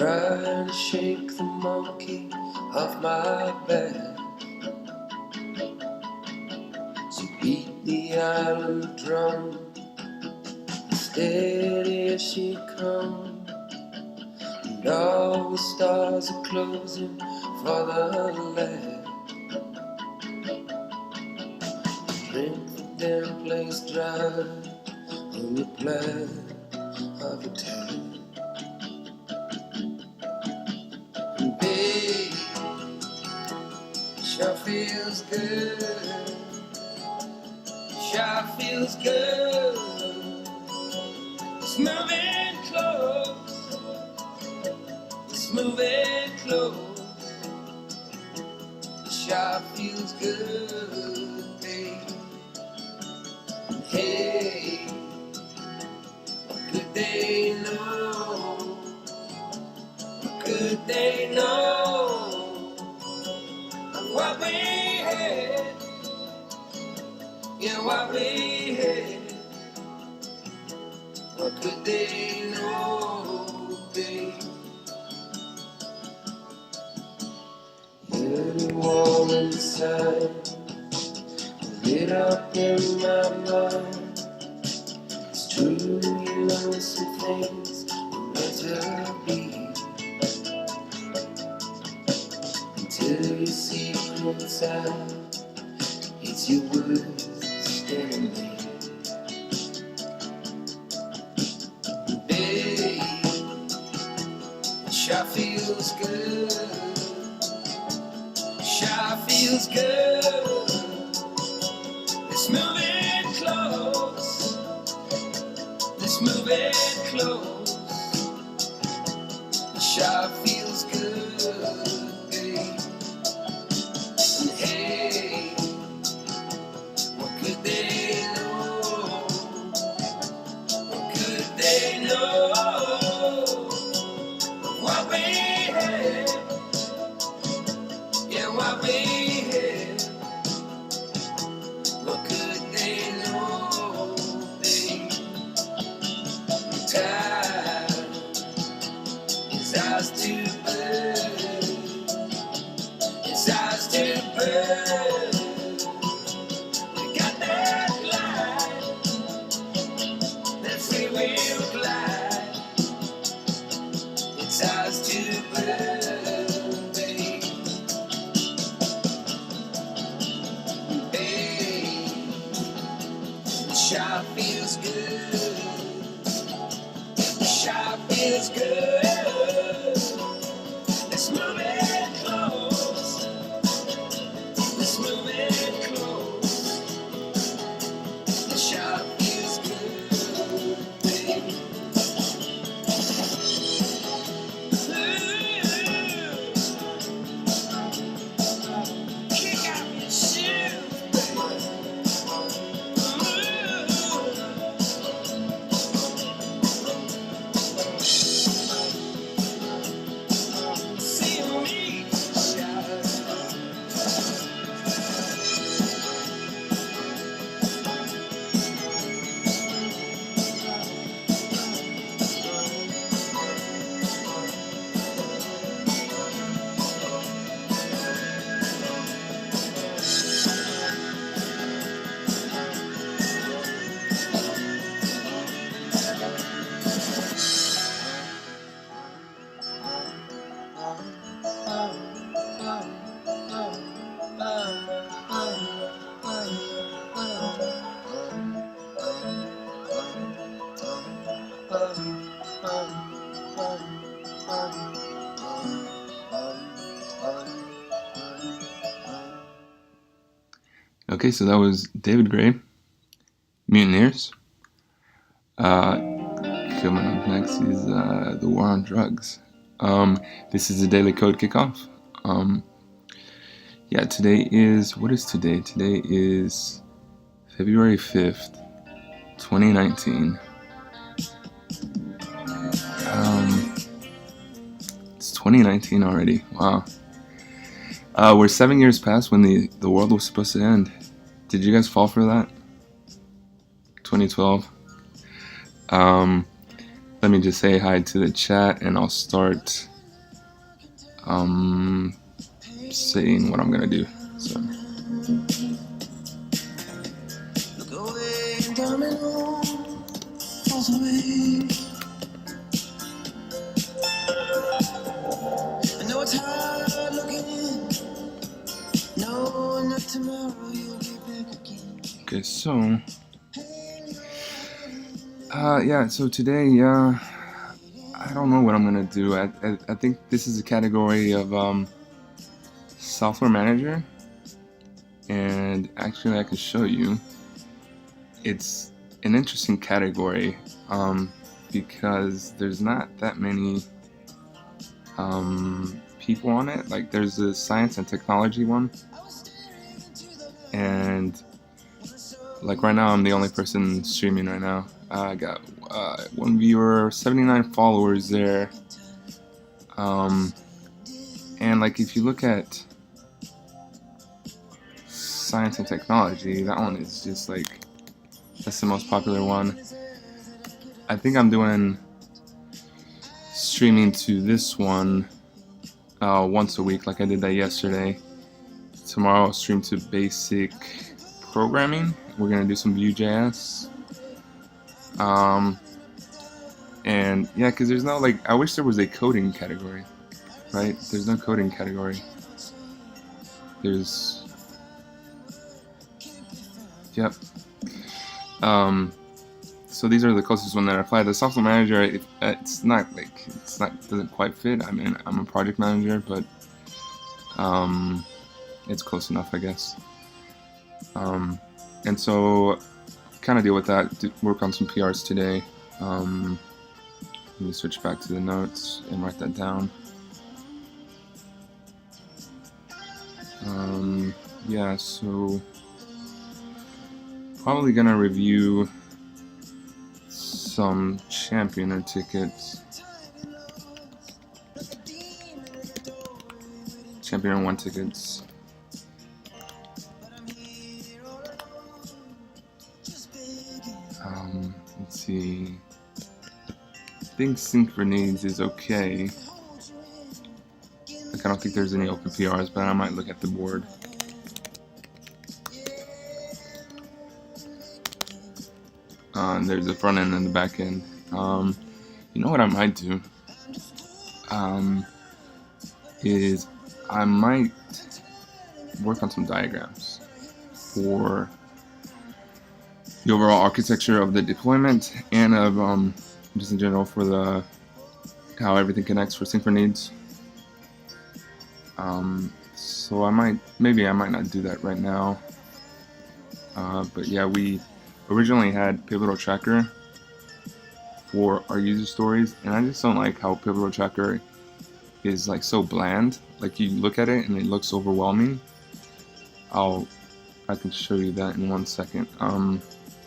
trying to shake the monkey off my back. So beat the island drum, steady as she comes, and all the stars are closing for the land. Drink the damn place dry on the plan of a town. And babe, sure feels good, sure feels good. It's moving close, it's moving close. It sure feels good, babe. Hey, what could they know? What could they know of what we had? Yeah, what we had. What could they know, babe? Early warning sign lit up in my mind. It's true, you know some things were meant to be. Until you see inside, it's your words standing there. Babe, it sure feels good, it sure feels good. It's moving close, it's moving close. It sure feels good, babe. And hey, what could they know? What could they know of what we had? Yeah, what we had. What could they know, babe? Time is ours to burn, it's ours to burn. We got that glide, that free will glide. It's ours to burn, babe. Babe, it sure feels good, it sure feels good. Let's move it close, let's move it close. It sure feels good, babe. Ooh, kick out your shoes, baby. See me shine. Okay, so that was David Gray, Mutineers. Coming up next is the War on Drugs. This is a Daily Code Kickoff. Yeah, today is, what is today? Today is February 5th, 2019. It's 2019 already. Wow. We're 7 years past when the world was supposed to end. Did you guys fall for that? 2012. Let me just say hi to the chat and I'll start saying what I'm gonna do. So Look away, domino, falls away. I know it's hard looking in. No, not tomorrow, you'll be back again. okay, so yeah, so today, I don't know what I'm gonna do. I think this is a category of software manager, and actually I can show you. It's an interesting category because there's not that many people on it. Like there's a science and technology one, and like right now I'm the only person streaming right now. I got 1 viewer, 79 followers there, and like if you look at science and technology, that one is just like, that's the most popular one. I think I'm doing streaming to this one once a week, like I did that yesterday. Tomorrow I'll stream to basic programming. We're gonna do some Vue.js. And yeah, because there's no, like, I wish there was a coding category, right? There's no coding category. There's, yep. So these are the closest one that I applied. The software manager, it's not, doesn't quite fit. I mean, I'm a project manager, but it's close enough, I guess. And so kind of deal with that, work on some PRs today. Let me switch back to the notes and write that down. Yeah, so probably gonna review some championer tickets. Championer 1 tickets. Let's see. I think sync grenades is okay. Like I don't think there's any open PRs, but I might look at the board. And there's the front end and the back end. You know what I might do? Is I might work on some diagrams for the overall architecture of the deployment and of just in general for the how everything connects for sync needs. So maybe I might not do that right now. But yeah, we originally had Pivotal Tracker for our user stories, and I just don't like how Pivotal Tracker is like so bland. Like you look at it and it looks overwhelming. I can show you that in 1 second.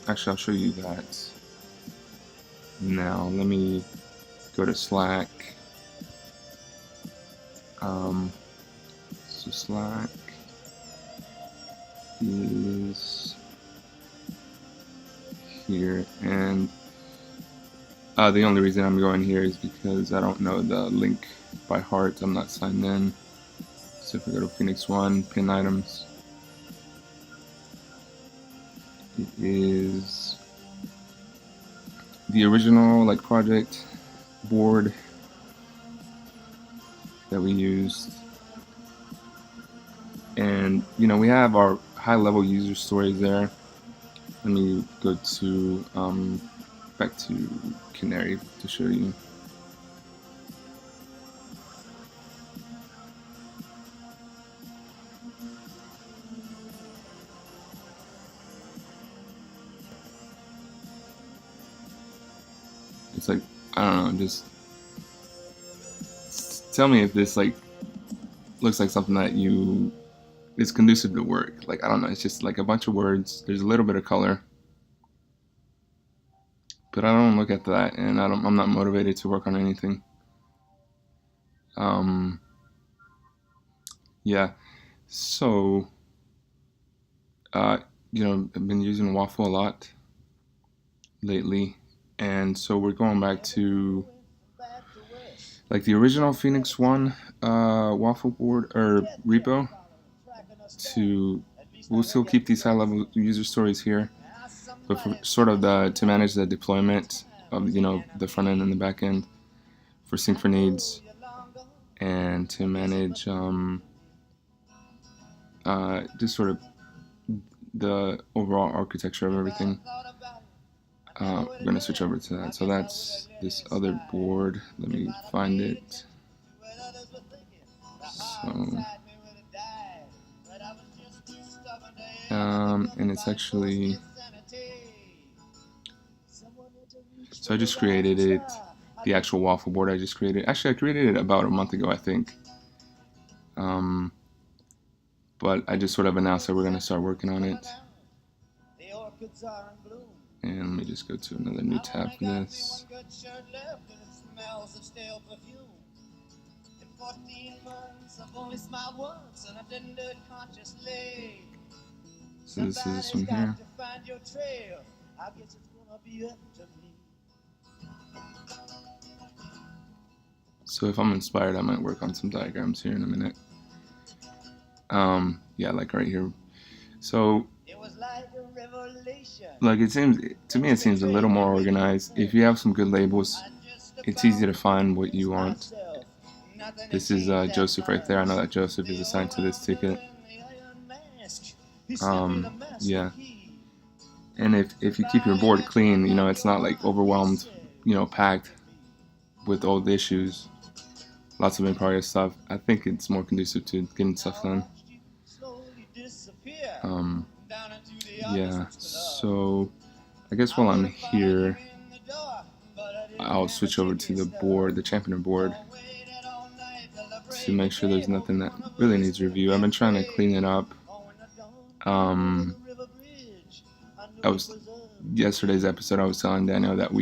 Actually, I'll show you that now. Let me go to Slack. So Slack is here, and the only reason I'm going here is because I don't know the link by heart. I'm not signed in. So if we go to Phoenix 1, pin items, it is the original like project board that we used, and you know we have our high-level user stories there. Let me go to back to Canary to show you. It's like, I don't know, just tell me if this like looks like something that is conducive to work. Like, I don't know, it's just like a bunch of words. There's a little bit of color, but I don't look at that, and I'm not motivated to work on anything. Yeah, so you know, I've been using Waffle a lot lately, and so we're going back to like the original Phoenix One waffle board or repo. We'll still keep these high-level user stories here, but for sort of to manage the deployment of the front end and the back end for sync needs, and to manage just sort of the overall architecture of everything. We're going to switch over to that. So that's this other board. Let me find it. And it's actually, so I just created it, the actual waffle board I just created. Actually, I created it about a month ago, I think. But I just sort of announced that we're going to start working on it. And let me just go to another new tab for this. So this is this one here. So if I'm inspired, I might work on some diagrams here in a minute. Yeah, like right here. So, like to me, it seems a little more organized. If you have some good labels, it's easy to find what you want. This is Joseph right there. I know that Joseph is assigned to this ticket. Yeah. And if you keep your board clean, it's not like overwhelmed, packed with old issues, lots of in-progress stuff. I think it's more conducive to getting stuff done. Yeah, so I guess while I'm here, I'll switch over to the board, the Championer board, to make sure there's nothing that really needs review. I've been trying to clean it up. Yesterday's episode, I was telling Daniel that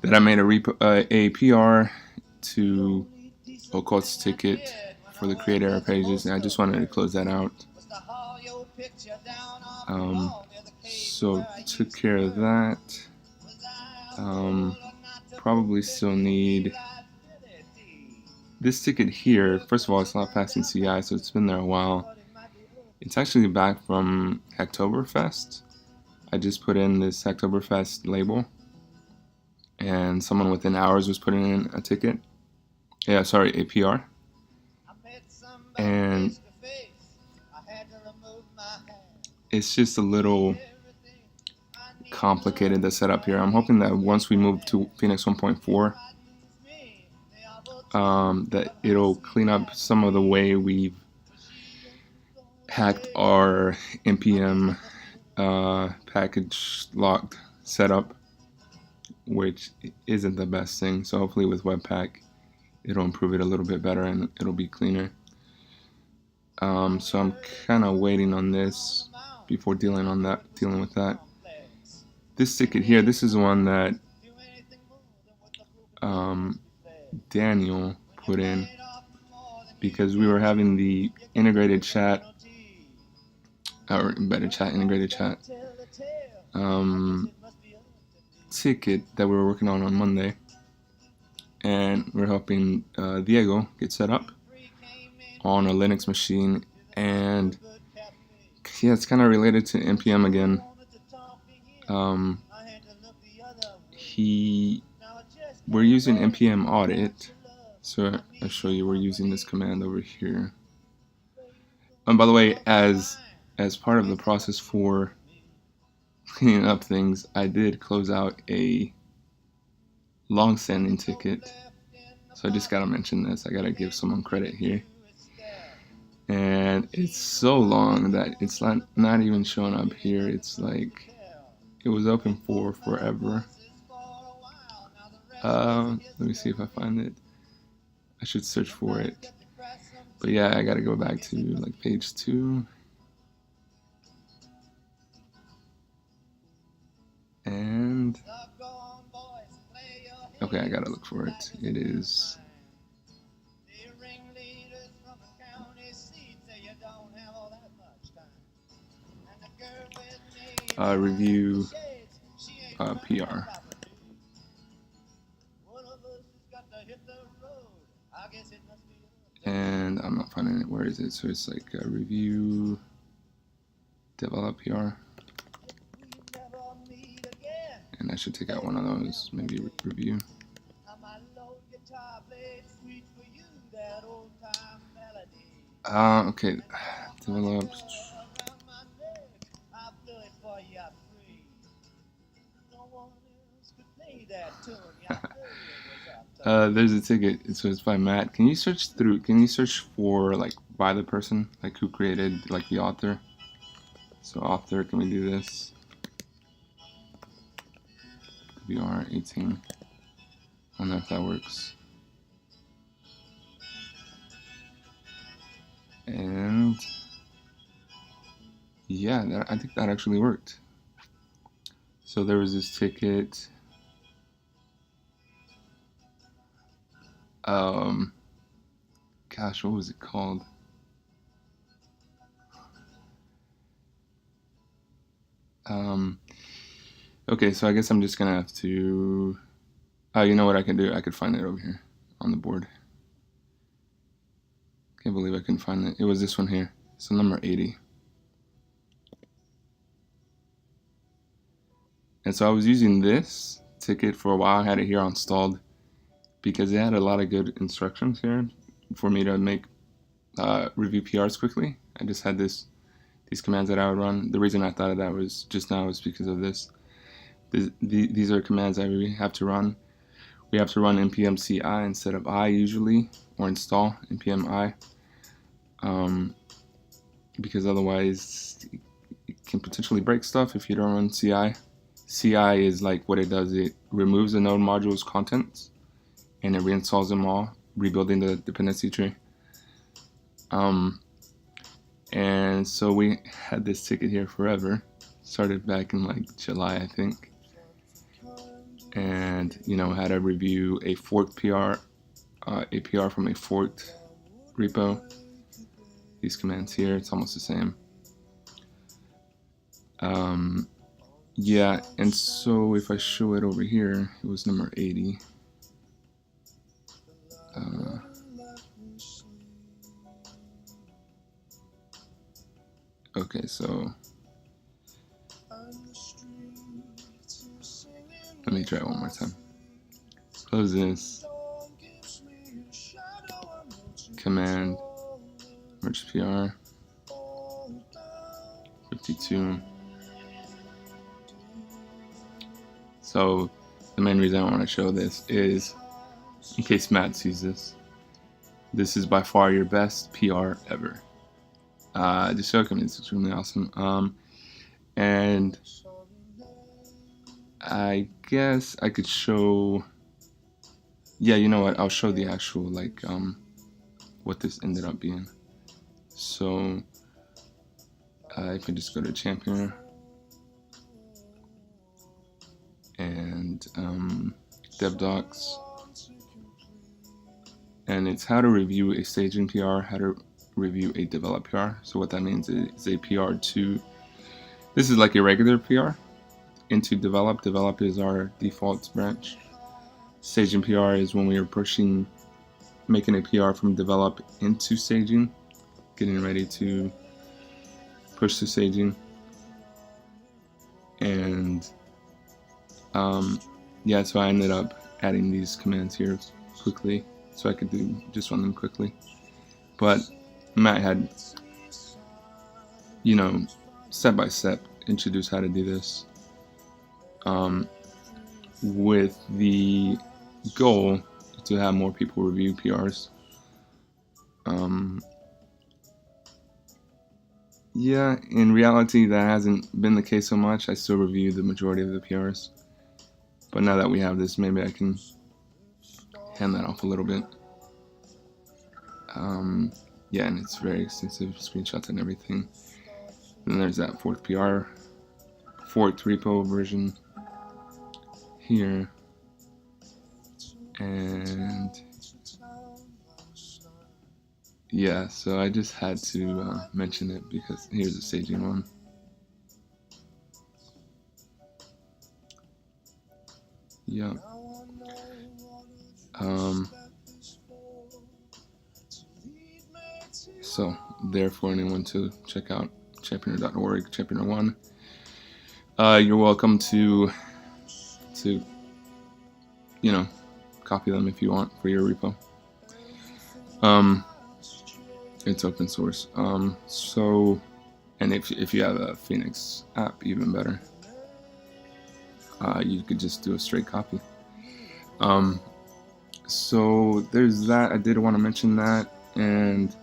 I made a PR to Occult's ticket for the create error pages, and I just wanted to close that out. So took care of that. Probably still need this ticket here. First of all, it's not passing CI, so it's been there a while. It's actually back from Hacktoberfest. I just put in this Hacktoberfest label, and someone within hours was putting in a ticket. Yeah, sorry, a PR. And it's just a little complicated to set up here. I'm hoping that once we move to Phoenix 1.4, that it'll clean up some of the way we've hacked our npm package locked setup, which isn't the best thing. So hopefully with Webpack, it'll improve it a little bit better and it'll be cleaner. So I'm kind of waiting on this before dealing with that. This ticket here, this is one that Daniel put in because we were having the integrated chat, or embedded chat, integrated chat ticket that we were working on Monday, and we're helping Diego get set up on a Linux machine, and yeah, it's kind of related to npm again. We're using npm audit, so I'll show you. We're using this command over here. And by the way, as part of the process for cleaning up things, I did close out a long-standing ticket, so I just gotta mention this. I gotta give someone credit here. And it's so long that it's not even showing up here. It's like it was open for forever. Let me see if I find it. I should search for it. But yeah, I gotta go back to like page 2. And okay, I gotta look for it. It is review PR. I'm not finding it. Where is it? So it's like review, develop PR. And I should take out one of those, maybe review. Okay, develop. There's a ticket. So it's by Matt. Can you search for like by the person, like who created, like the author? So author, can we do this? VR 18. I don't know if that works. And yeah, I think that actually worked. So there was this ticket. Gosh, what was it called? Okay, so I guess I'm just gonna have to. You know what I can do? I could find it over here on the board. Can't believe I couldn't find it. It was this one here. So number 80. And so I was using this ticket for a while. I had it here installed because it had a lot of good instructions here for me to make review PRs quickly. I just had these commands that I would run. The reason I thought of that was just now was because of this. These are commands that we have to run. We have to run npm ci instead of I usually, or install npm I, because otherwise it can potentially break stuff if you don't run ci. CI is like what it does. It removes the node module's contents and it reinstalls them all, rebuilding the dependency tree. And so we had this ticket here forever. Started back in like July, I think. And had to review a forked PR, a PR from a forked repo. These commands here, it's almost the same. Yeah, and so if I show it over here, it was number 80. Okay, so let me try it one more time. Close this. Command, merge PR, 52. So the main reason I want to show this is, in case Matt sees this, this is by far your best PR ever. The show community is extremely awesome. And I guess I could show. Yeah, you know what? I'll show the actual what this ended up being. So if I just go to champion and dev docs, and it's how to review a staging PR, how to review a develop PR. So what that means is a PR to, this is like a regular PR into develop. Develop is our default branch. Staging PR is when we are making a PR from develop into staging, getting ready to push to staging. And yeah, so I ended up adding these commands here quickly so I could just run them quickly. But Matt had, step by step introduced how to do this, with the goal to have more people review PRs. Yeah, in reality that hasn't been the case so much. I still review the majority of the PRs. But now that we have this, maybe I can hand that off a little bit. Yeah, and it's very extensive, screenshots and everything. And then there's that forked repo version here. And yeah, so I just had to mention it because here's a staging one. Yeah. So there for anyone to check out, championer.org, championer1. You're welcome to copy them if you want for your repo. It's open source. So, and if you have a Phoenix app, even better. You could just do a straight copy. So there's that. I did want to mention that, and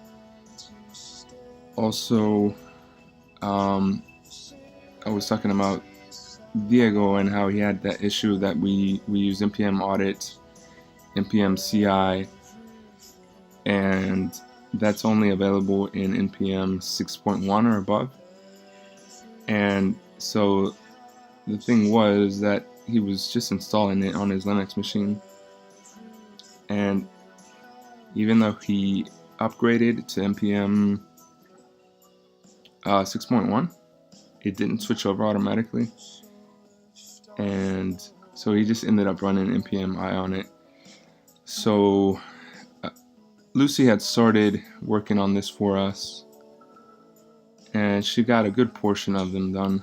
also, I was talking about Diego and how he had that issue that we use npm audit, npm CI, and that's only available in npm 6.1 or above. And so the thing was that he was just installing it on his Linux machine, and even though he upgraded to npm 6.1, it didn't switch over automatically, and so he just ended up running npm I on it. So Lucy had started working on this for us, and she got a good portion of them done,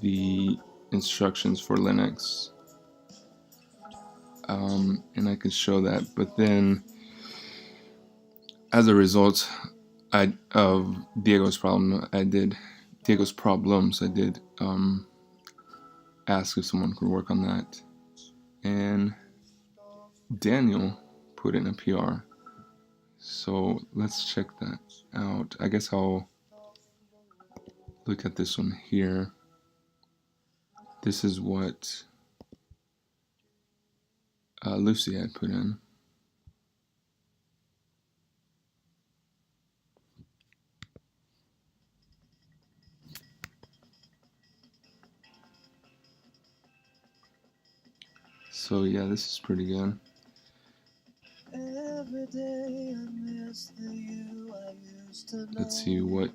the instructions for Linux, and I could show that. But then as a result of Diego's problems, I did ask if someone could work on that, and Daniel put in a PR. So let's check that out. I guess I'll look at this one here. This is what Lucy had put in. So yeah, this is pretty good. Let's see what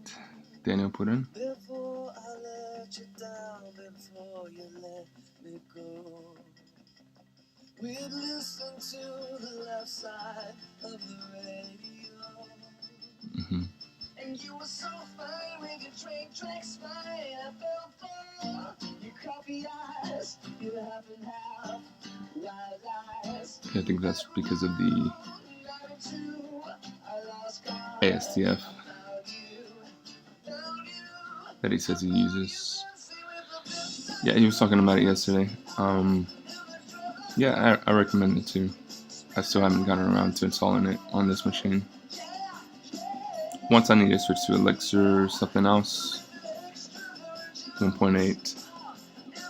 Daniel put in. Before I let you down, before you let me go, we'd listen to the left side of the radio. And you were so fine with your track smile. I fell for your coffee eyes, your half and half wild eyes. I think that's because of the ASDF that he says he uses. Yeah, he was talking about it yesterday. Yeah, I recommend it too. I still haven't gotten around to installing it on this machine. Once I need to switch to Elixir or something else, 1.8,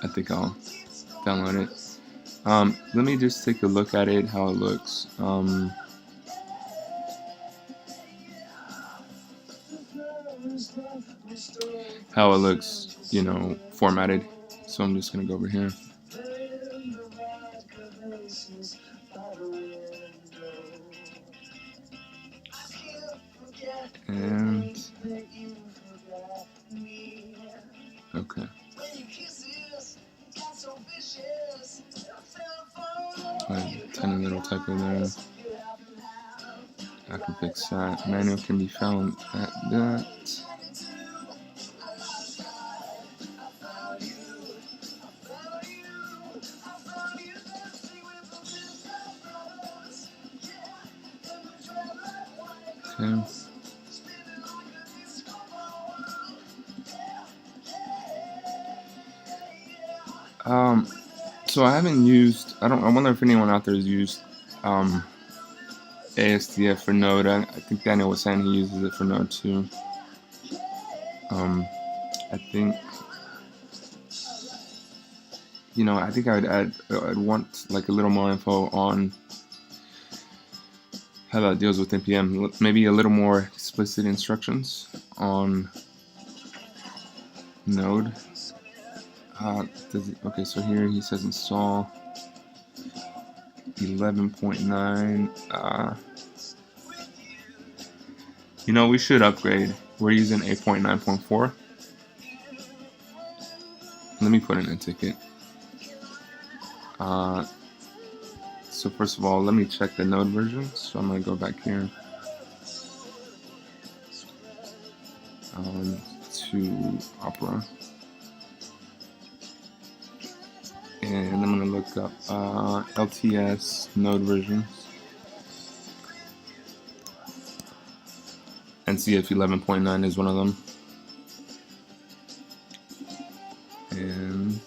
I think I'll download it. Let me just take a look at it, how it looks. How it looks, formatted. So I'm just going to go over here. And okay. Tiny little typo there. I can fix that. Manual can be found at that. Okay. So I haven't used, I wonder if anyone out there has used ASDF for Node. I think Daniel was saying he uses it for Node too. I think, I think I'd want like a little more info on how that deals with NPM. Maybe a little more explicit instructions on Node. Okay, so here he says install 11.9. We should upgrade. We're using 8.9.4. Let me put in a ticket. So first of all, let me check the Node version. So I'm going to go back here. to Opera. And I'm going to look up LTS node versions and see if 11.9 is one of them. And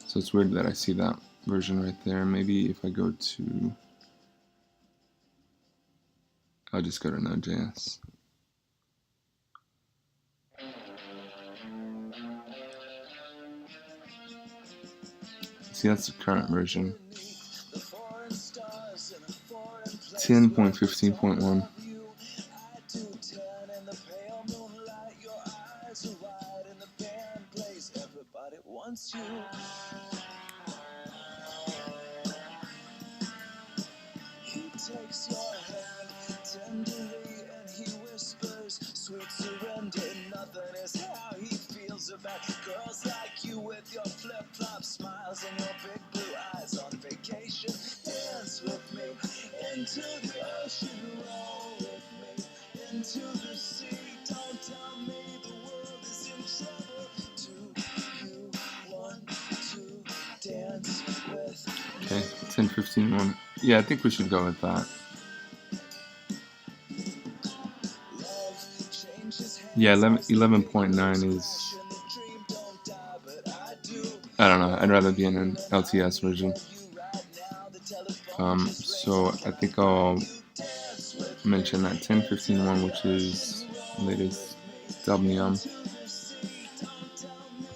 so it's weird that I see that version right there. Maybe if I go to, I'll just go to Nodejs. See, that's the current version. 10.15.1. He takes your hand tenderly and he whispers sweet surrender. Nothing is how he feels about girls like you with your flip-flop smiles and your big blue eyes on vacation. Dance with me into the ocean, roll with me into the sea. Don't tell me the world is in trouble. Do you want to dance with me? Okay, 10.15.1. Yeah, I think we should go with that. Yeah, 11.9 is, I don't know, I'd rather be in an LTS version. So I think I'll mention that 10.15.1, which is latest WM.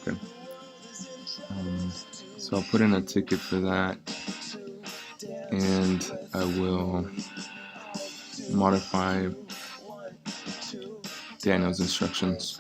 Okay. So I'll put in a ticket for that, and I will modify Daniel's instructions.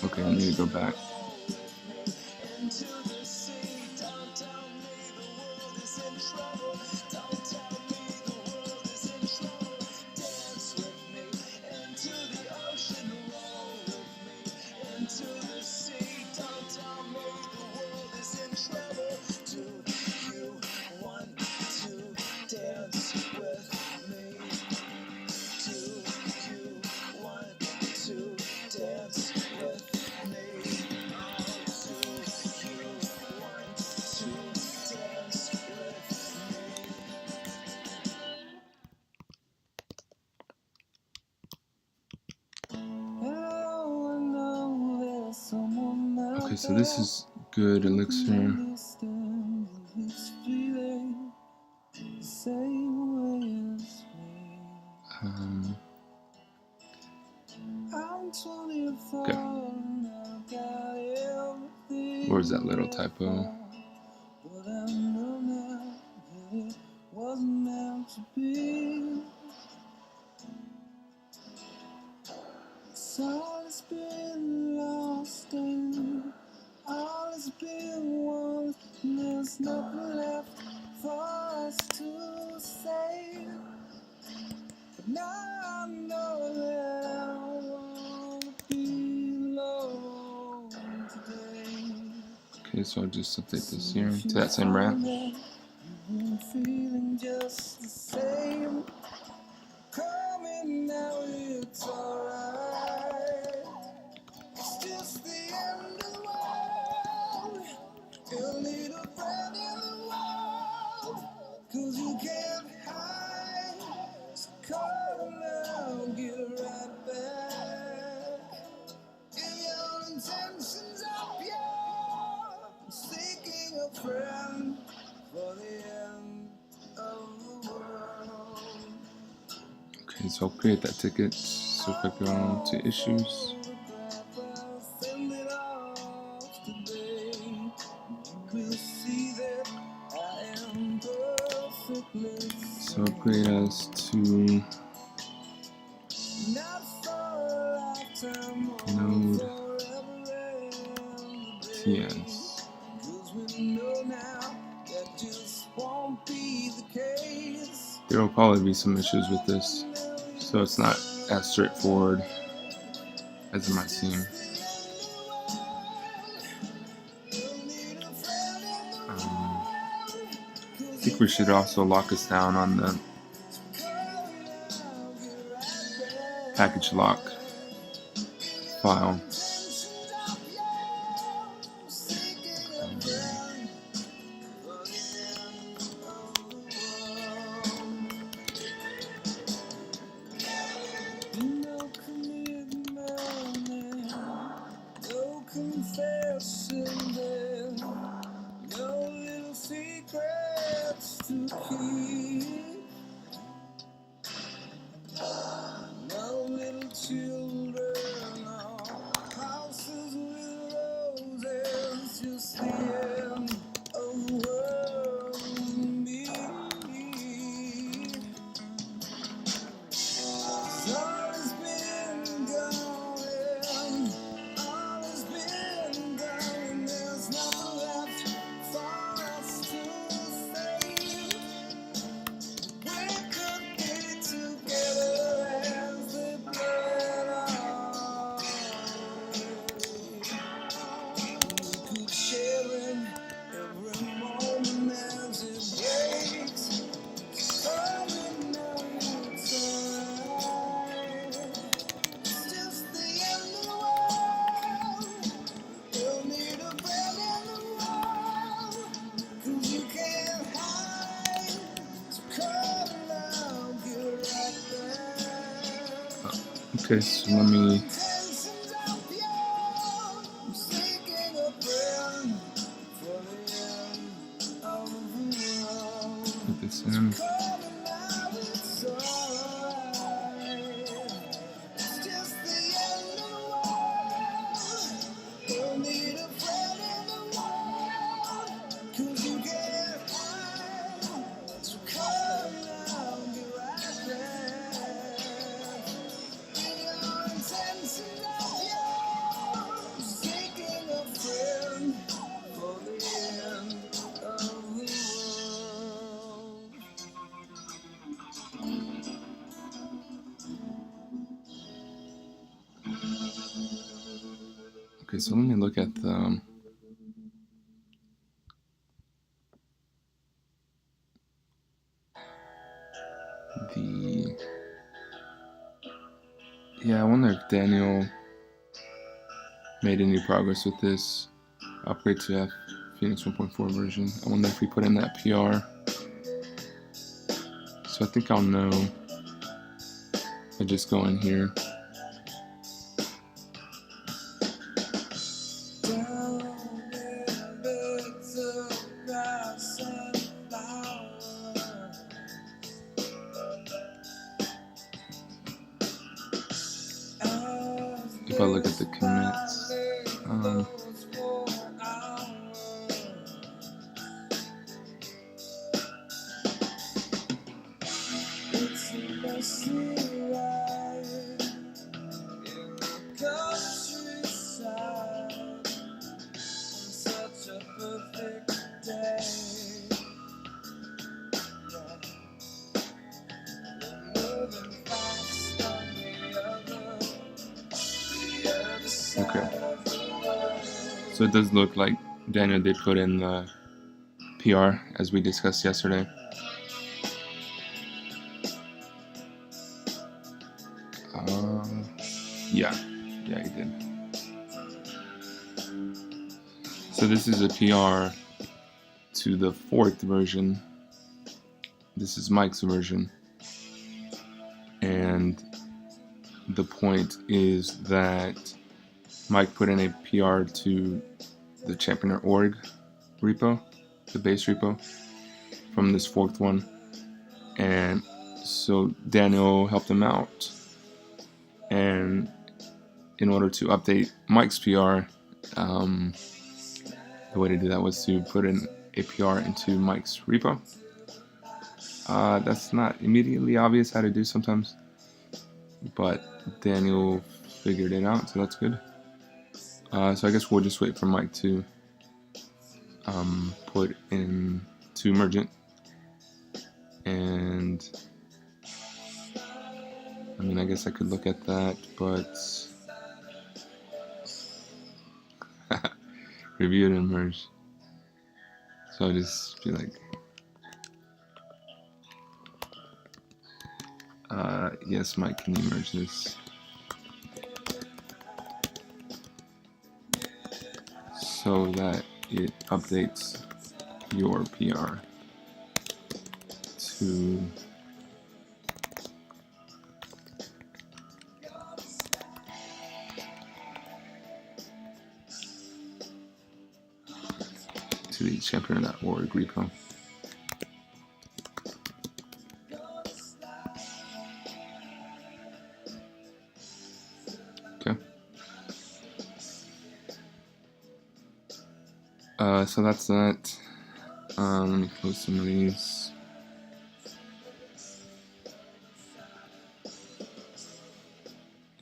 Okay, I need to go back. Okay, so this is good, Elixir. Okay. Where's that little typo? All has been lost and all has been won. There's nothing left for us to say. But now I know that I wanna be alone today. Okay, so I'll just update this here to that same branch. Feeling just the same. Coming now, it's alright. It's just the end of the world. You need a friend in the world, 'cause you can't hide. So call now, get right back. If your intentions are pure, seeking a friend for the end of the world. Okay, so I'll create that ticket. So if I go to issues, So upgrade us to Nodejs. There will probably be some issues with this, so it's not as straightforward as it might seem. I think we should also lock us down on the package lock file. Okay, so let me put this in. Okay, so let me look at the I wonder if Daniel made any progress with this upgrade to Phoenix 1.4 version. I wonder if we put in that PR. So I think I'll know if I just go in here. If I look at the commits, okay. So it does look like Daniel did put in the PR as we discussed yesterday. Yeah, he did. So this is a PR to the 4th version. This is Mike's version. And the point is that Mike put in a PR to the champion.org repo, the base repo, from this 4th one. And so Daniel helped him out. And in order to update Mike's PR, the way to do that was to put in a PR into Mike's repo. That's not immediately obvious how to do sometimes, but Daniel figured it out, so that's good. So I guess we'll just wait for Mike to put in to merge it. And I mean, I guess I could look at that, but review it and merge. So I'll just be like, yes, Mike, can you merge this? So that it updates your PR to the champion.org repo. Okay. So that's that. Let me close some of these.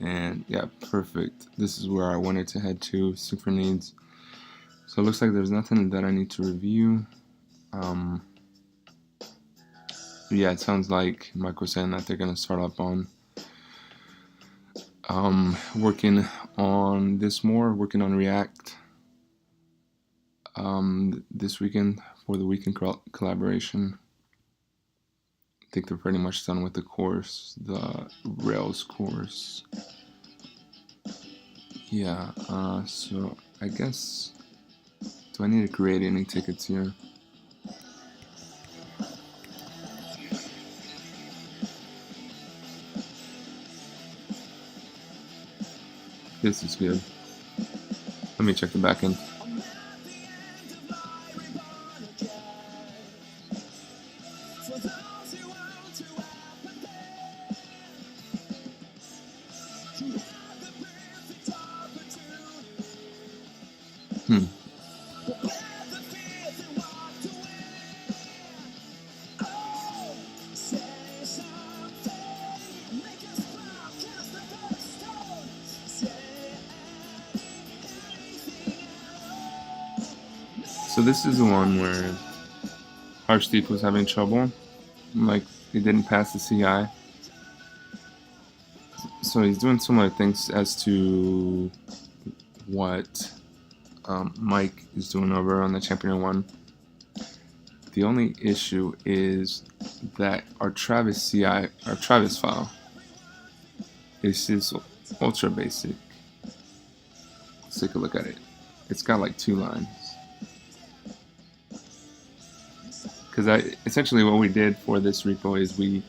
And yeah, perfect. This is where I wanted to head to, super needs. So it looks like there's nothing that I need to review. Yeah, it sounds like Mike was saying that they're going to start up on working on this more, working on React this weekend for the weekend collaboration. I think they're pretty much done with the course, the Rails course. Yeah, so I guess, do I need to create any tickets here? This is good. Let me check the backend. So this is the one where Harshdeep was having trouble, like he didn't pass the CI. So he's doing similar things as to what Mike is doing over on the Champion One. The only issue is that our Travis CI, our Travis file, is just ultra basic. Let's take a look at it. It's got like 2 lines. Because essentially what we did for this repo is we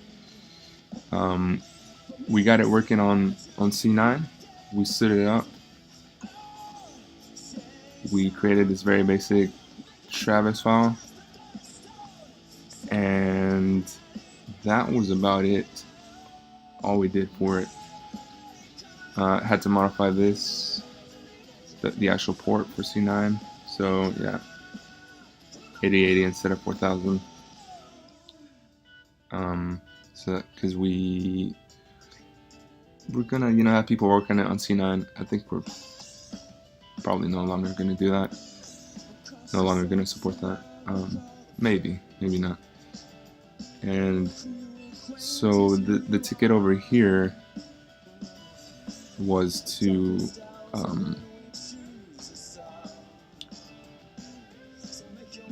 got it working on C9. We stood it up. We created this very basic Travis file, and that was about it. All we did for it. Had to modify this, the actual port for C9. So yeah, 8080 instead of 4000. So because we're gonna have people work on it on C9. I think we're probably no longer gonna do that. No longer gonna support that. Maybe not. And so the ticket over here was to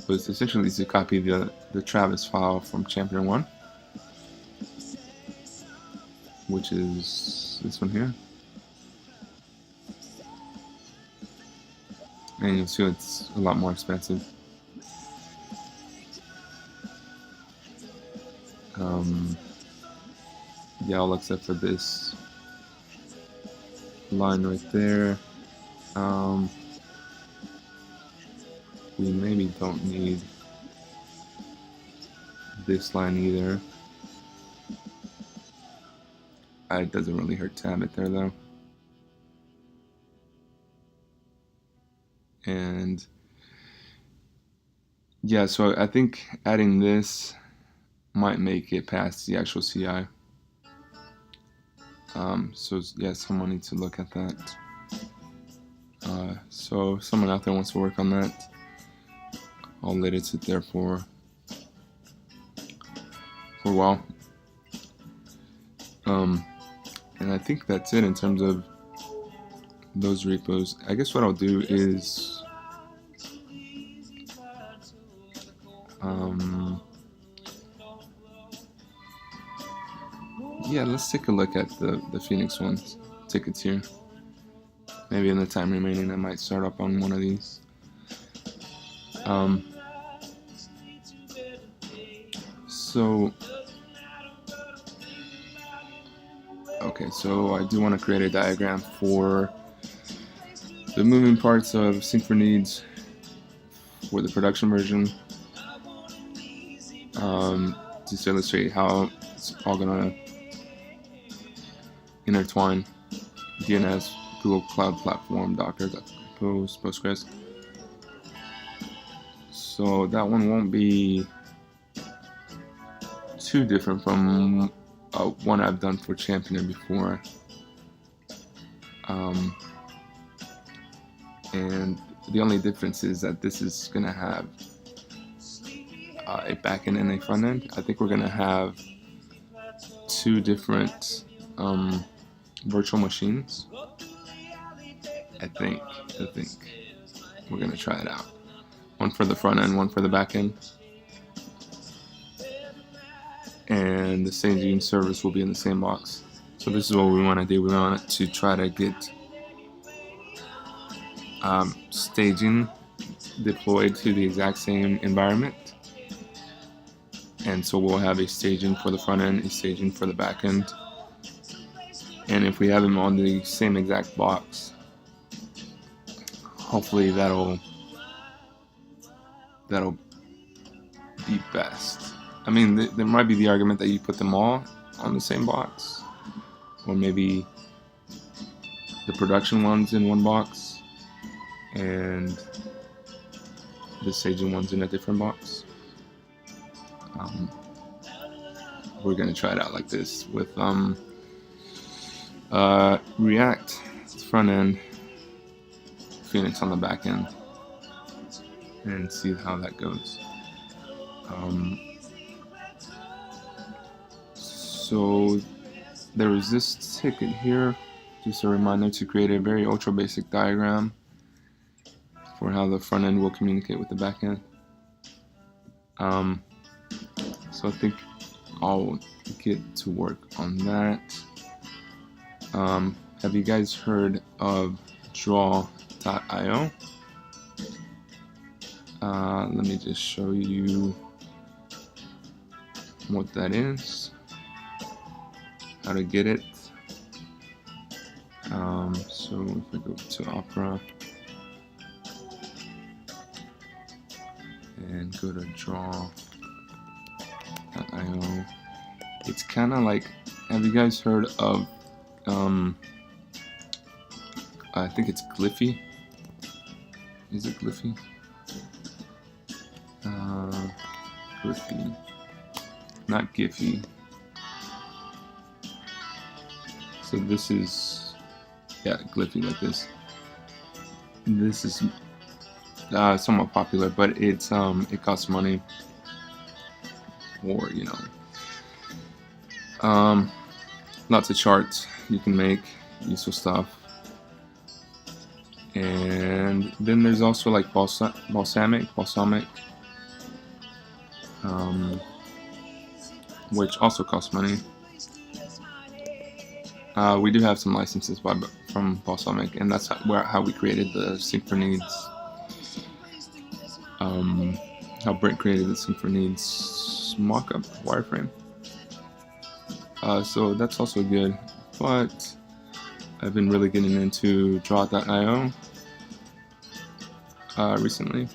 was essentially to copy the Travis file from Champion 1, which is this one here. And you'll see it's a lot more expensive. Yeah, all except for this line right there. We maybe don't need this line either. It doesn't really hurt to have it there though. And yeah, so I think adding this might make it past the actual CI. So yeah, someone needs to look at that. So if someone out there wants to work on that, I'll let it sit there for a while. And I think that's it in terms of those repos. I guess what I'll do is yeah, let's take a look at the Phoenix ones tickets here. Maybe in the time remaining I might start up on one of these. So I do want to create a diagram for the moving parts of Synchroneeds for the production version, just to illustrate how it's all gonna intertwine: DNS, Google Cloud Platform, Docker, Postgres. So that one won't be too different from one I've done for Championer before. And the only difference is that this is going to have a backend and a front end. I think we're going to have two different virtual machines. I think we're going to try it out. One for the front end, one for the back end. And the staging service will be in the same box. So this is what we want to do. We want to try to get staging deployed to the exact same environment. And so we'll have a staging for the front end, a staging for the back end. And if we have them on the same exact box, hopefully that'll be best. I mean, there might be the argument that you put them all on the same box, or maybe the production ones in one box and the staging ones in a different box. We're gonna try it out like this with React front end, Phoenix on the back end, and see how that goes. So there is this ticket here, just a reminder to create a very ultra basic diagram for how the front end will communicate with the back end. So I think I'll get to work on that. Have you guys heard of draw.io? Let me just show you what that is, how to get it. So if I go to Opera and go to draw.io, it's kind of like, have you guys heard of I think it's Glyphy. Is it Glyphy? Glyphy, not Giphy. So this is, yeah, Glyphy like this. This is somewhat popular, but it's it costs money, or lots of charts you can make, useful stuff. And then there's also like Balsamic, which also costs money. We do have some licenses from Balsamic, and that's how we created the Synchroneeds. How Brent created the Synchroneeds mockup wireframe. So that's also good, but I've been really getting into draw.io recently,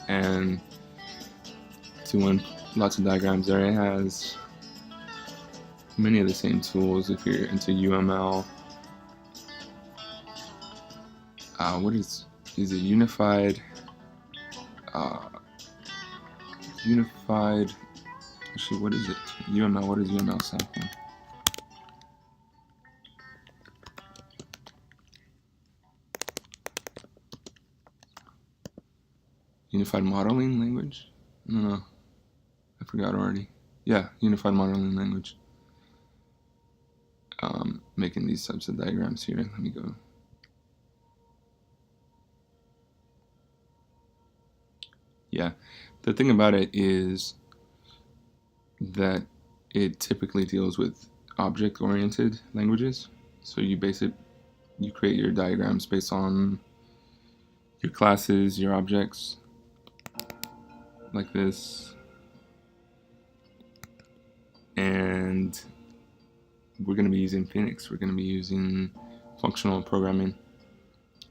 and doing lots of diagrams there. It has many of the same tools if you're into UML. What is it? Unified unified. Actually, what is it? UML. What does UML stand for? Unified modeling language? No, I forgot already. Yeah, unified modeling language. Making these types of diagrams here. Let me go. Yeah, the thing about it is that it typically deals with object-oriented languages. So you create your diagrams based on your classes, your objects, like this. And we're going to be using Phoenix. We're going to be using functional programming,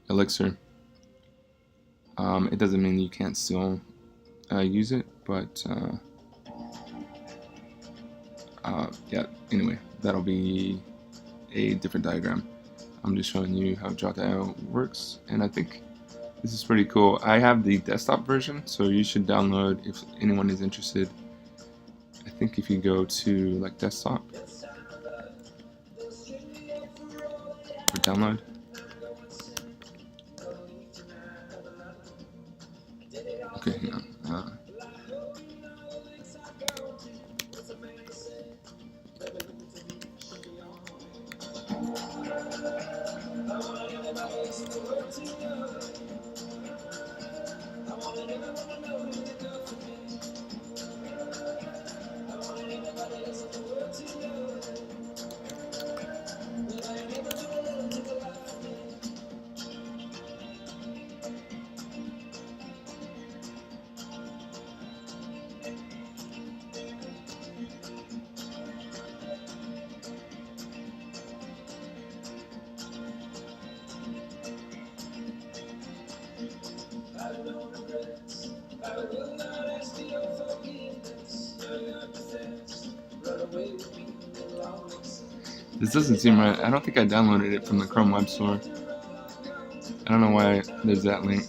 Elixir. It doesn't mean you can't still use it, but yeah, anyway, that'll be a different diagram. I'm just showing you how Draw.io works, and I think this is pretty cool. I have the desktop version, so you should download if anyone is interested. I think if you go to like desktop or download, okay, hang on. This doesn't seem right. I don't think I downloaded it from the Chrome Web Store. I don't know why there's that link.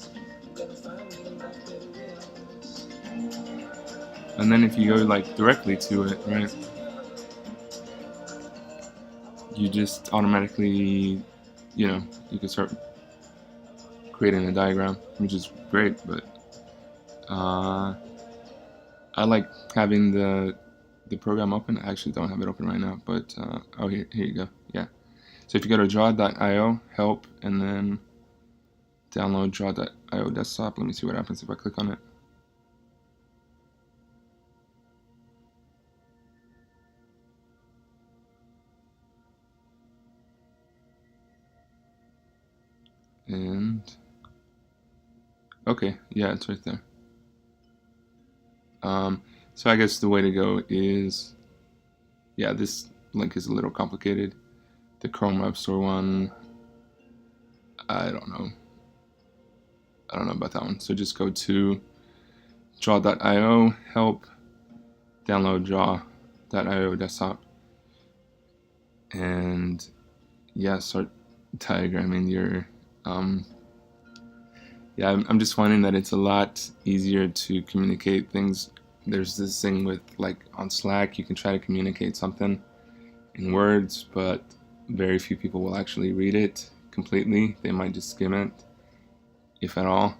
And then if you go like directly to it, right, you just automatically, you can start creating a diagram, which is great, but I like having the program open. I actually don't have it open right now, but oh, here you go. Yeah. So if you go to draw.io, help, and then download draw.io desktop, let me see what happens if I click on it. And okay, yeah, it's right there. So I guess the way to go is, yeah, this link is a little complicated. The Chrome Web Store one, I don't know about that one. So just go to draw.io, help, download draw.io desktop, and yeah, start diagramming your yeah, I'm just finding that it's a lot easier to communicate things. There's this thing with, like, on Slack, you can try to communicate something in words, but very few people will actually read it completely. They might just skim it, if at all.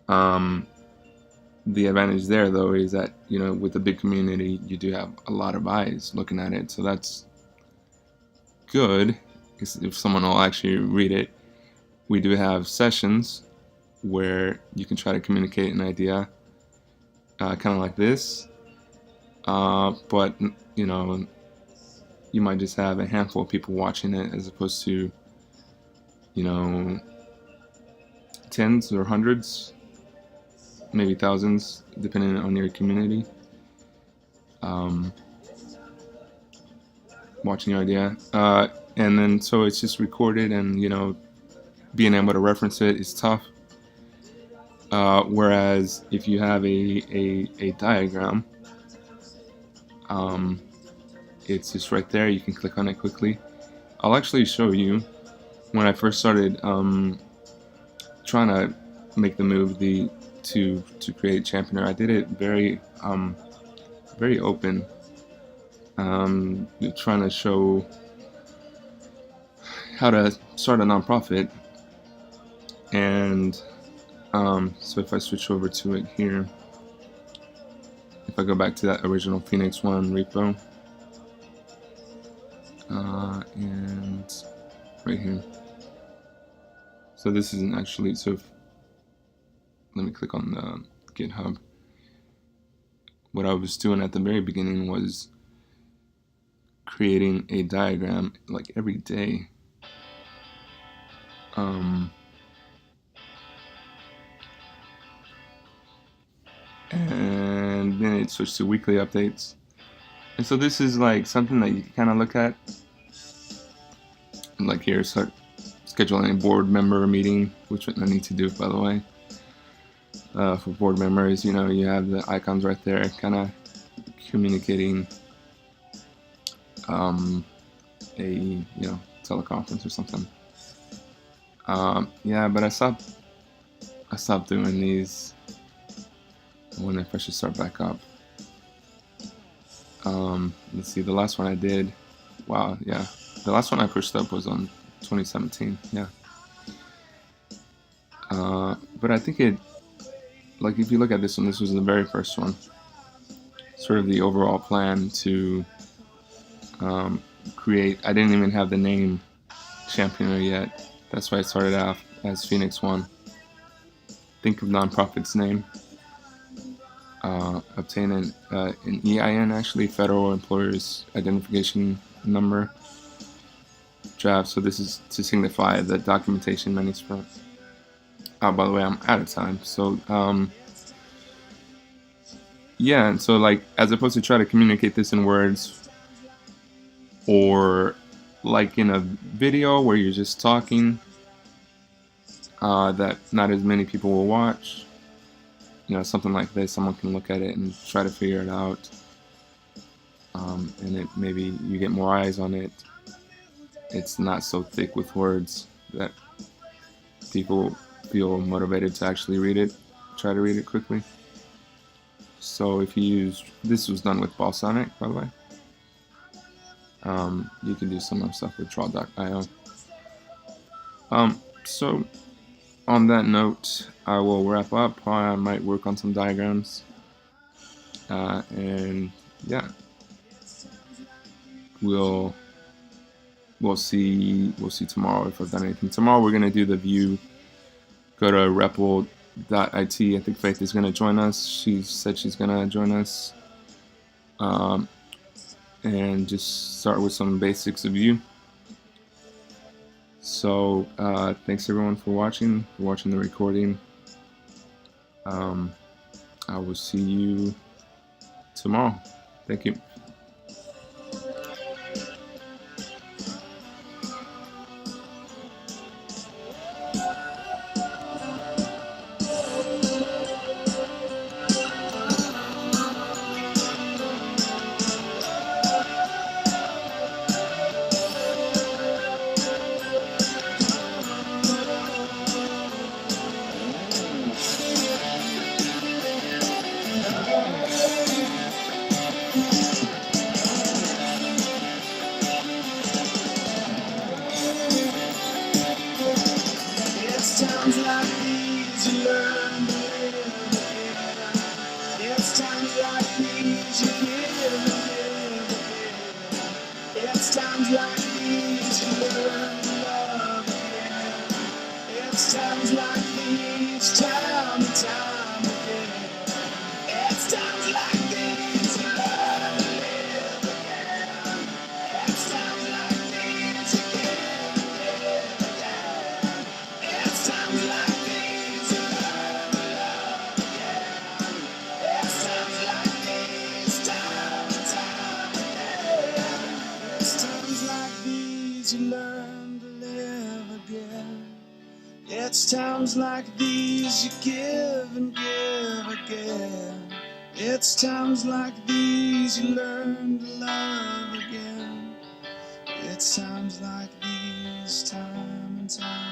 The advantage there, though, is that, with the big community, you do have a lot of eyes looking at it, so that's good if someone will actually read it. We do have sessions where you can try to communicate an idea kind of like this, but you might just have a handful of people watching it as opposed to tens or hundreds, maybe thousands, depending on your community, watching your idea, and then so it's just recorded, and being able to reference it is tough. Whereas if you have a diagram, it's just right there. You can click on it quickly. I'll actually show you when I first started trying to make the move. The to create Championer. I did it very very open, trying to show how to start a nonprofit. And so if I switch over to it here, if I go back to that original Phoenix 1 repo, and right here. So this isn't actually, so if, let me click on the GitHub. What I was doing at the very beginning was creating a diagram like every day. And then it switched to weekly updates. And so this is like something that you can kind of look at. Like here, start scheduling a board member meeting, which I need to do, by the way. For board members, you know, you have the icons right there, kind of communicating a, you know, teleconference or something. Yeah, but I stopped doing these. I wonder if I should start back up. Let's see, the last one I did, wow, yeah, the last one I pushed up was on 2017, yeah. But I think it, like if you look at this one, this was the very first one. Sort of the overall plan to create, I didn't even have the name Championer yet. That's why I started off as Phoenix 1. Think of nonprofit's name. Obtain an EIN, actually, Federal Employers Identification Number. Draft, so this is to signify the documentation manuscript. By the way, I'm out of time. So, yeah, and so like, as opposed to try to communicate this in words, or like in a video where you're just talking, that not as many people will watch. You know, something like this, someone can look at it and try to figure it out, and it maybe you get more eyes on it. It's not so thick with words that people feel motivated to actually read it, try to read it quickly. So if you use, this was done with Balsamiq, by the way. You can do similar stuff with draw.io. So on that note, I will wrap up. I might work on some diagrams, and yeah, we'll see tomorrow if I've done anything. Tomorrow we're gonna do the view. Go to repl.it. I think Faith is gonna join us. She said she's gonna join us, and just start with some basics of Vue. So thanks everyone for watching the recording. I will see you tomorrow. Thank you. Times like these you learn to live again. It's times like these you give and live again. It's times like these you learn to love again. It's times like these, time and time again. It's times like these you learn to live again. It's times like these you give and live again. It's times like these you learn to love again. It's times like these, time and time again. It's times like these you learn to live again. It's times like these you give and give again. It's times like these you learn to love again. It's times like these, time and time.